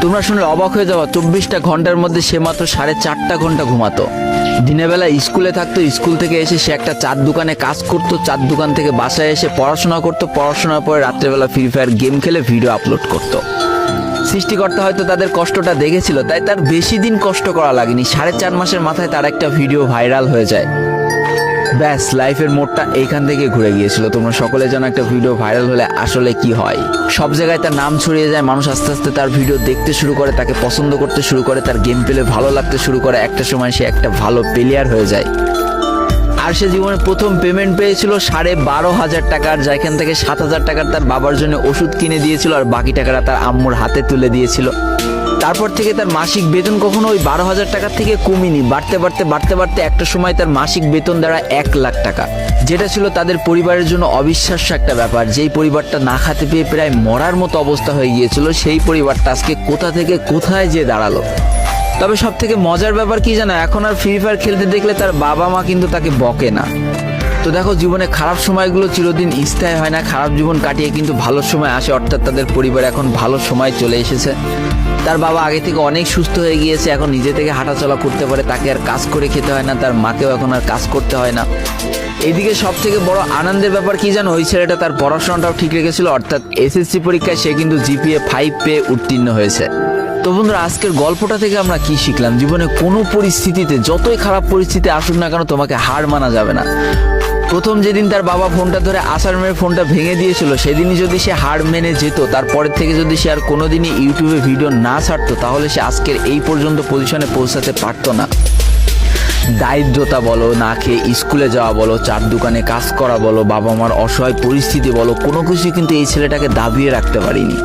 তোমরা শুনলে অবাক হয়ে যাওয়া, 24টা ঘন্টার মধ্যে সে মাত্র 4.5 ঘন্টা ঘুমাতো। দিনের বেলা স্কুলে থাকতো, স্কুল থেকে এসে সে একটা চার দোকানে কাজ করতো, চার দোকান থেকে বাসায় এসে পড়াশোনা করতো, পড়াশোনার পরে রাত্রেবেলা ফ্রি ফায়ার গেম খেলে ভিডিও আপলোড করতো। সৃষ্টিকর্তা হয়তো তাদের কষ্টটা দেখেছিল, তাই তার বেশি দিন কষ্ট করা লাগেনি। 4.5 মাসের মাথায় তার একটা ভিডিও ভাইরাল হয়ে যায়। ব্যাস, লাইফের মোড়টা এইখান থেকে ঘুরে গিয়েছিল। তোমরা সকলে জানো একটা ভিডিও ভাইরাল হলে আসলে কি হয়। সব জায়গায় তার নাম ছড়িয়ে যায়, মানুষ আস্তে আস্তে তার ভিডিও দেখতে শুরু করে, তাকে পছন্দ করতে শুরু করে, তার গেম পেলে ভালো লাগতে শুরু করে। একটা সময় সে একটা ভালো প্লেয়ার হয়ে যায়। আর সে জীবনে প্রথম পেমেন্ট পেয়েছিল 12,500 টাকার, যেখান থেকে 7,000 টাকার তার বাবার জন্য ওষুধ কিনে দিয়েছিল, আর বাকি টাকাটা তার আম্মুর হাতে তুলে দিয়েছিল। তারপর থেকে তার মাসিক বেতন কখনো ওই 12,000 টাকার থেকে কমেনি, বাড়তে বাড়তে বাড়তে বাড়তে একটা সময় তার মাসিক বেতন দাঁড়ায় 1 লাখ টাকা, যেটা ছিল তাদের পরিবারের জন্য অবিশ্বাস্য একটা ব্যাপার। যেই পরিবারটা না খেতে পেয়ে প্রায় মরার মতো অবস্থা হয়ে গিয়েছিল, সেই পরিবারটা আজকে কোথা থেকে কোথায় যে দাঁড়ালো। তবে সব থেকে মজার ব্যাপার কি জানো, এখন আর ফ্রি ফায়ার খেলতে দেখলে তার বাবা মা কিন্তু তাকে বকে না। তো দেখো, জীবনে খারাপ সময়গুলো চিরদিন স্থায়ী হয় না, খারাপ জীবন কাটিয়ে কিন্তু ভালো সময় আসে। অর্থাৎ তাদের পরিবার এখন ভালো সময় চলে এসেছে। তার বাবা আগে থেকে অনেক সুস্থ হয়ে গিয়েছে, এখন নিজে থেকে হাঁটাচলা করতে পারে, তাকে আর কাজ করে খেতে হয় না, তার মাকেও এখন আর কাজ করতে হয় না। এইদিকে সব থেকে বড় আনন্দের ব্যাপার কি জানো, ওই ছেলেটা তার পড়াশোনাটাও ঠিক রেখেছিল। অর্থাৎ এসএসসি পরীক্ষায় সে কিন্তু জিপিএ 5 পেয়ে উত্তীর্ণ হয়েছে। তো বন্ধুরা, আজকের গল্পটা থেকে আমরা কি শিখলাম? জীবনে কোনো পরিস্থিতিতে, যতই খারাপ পরিস্থিতি আসুক না কেন, তোমাকে হার মানা যাবে না। প্রথম যেদিন তার বাবা ফোনটা ধরে আছাড় মেরে ফোনটা ভেঙে দিয়েছিল, সেদিনই যদি সে হার মেনে যেত, তারপরের থেকে যদি সে আর কোনোদিনই ইউটিউবে ভিডিও না ছাড়তো, তাহলে সে আজকের এই পর্যন্ত পজিশনে পৌঁছাতে পারতো না। দারিদ্রতা বলো, না খেয়ে স্কুলে যাওয়া বলো, চার দোকানে কাজ করা বলো, বাবা মার অসহায় পরিস্থিতি বলো, কোনো কিছুই কিন্তু এই ছেলেটাকে দাবিয়ে রাখতে পারিনি।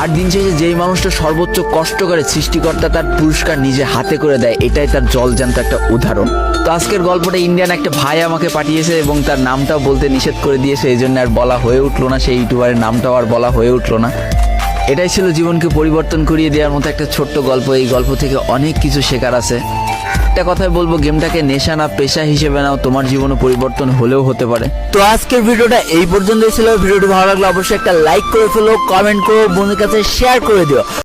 আর দিন শেষে যেই মানুষটা সর্বোচ্চ কষ্ট করে, সৃষ্টিকর্তা তার পুরস্কার নিজে হাতে করে দেয়, এটাই তার জলজ্যান্ত একটা উদাহরণ। তো আজকের গল্পটা ইন্ডিয়ান একটা ভাই আমাকে পাঠিয়েছে এবং তার নামটাও বলতে নিষেধ করে দিয়েছে, এই জন্য আর বলা হয়ে উঠলো না, সেই ইউটিউবারের নামটাও আর বলা হয়ে উঠলো না। এটাই ছিল জীবনকে পরিবর্তন করিয়ে দেওয়ার মতো একটা ছোট্ট গল্প। এই গল্প থেকে অনেক কিছু শেখার আছে। একটা কথাই বলবো, গেমটাকে নেশা না পেশা হিসেবে নাও, তোমার জীবনে পরিবর্তন হলেও হতে পারে। তো আজকের ভিডিওটা এই পর্যন্তই ছিল। ভিডিওটি ভালো লাগলে অবশ্যই একটা লাইক করে ফেলো, কমেন্ট করো, বন্ধুদের কাছে শেয়ার করে দিও।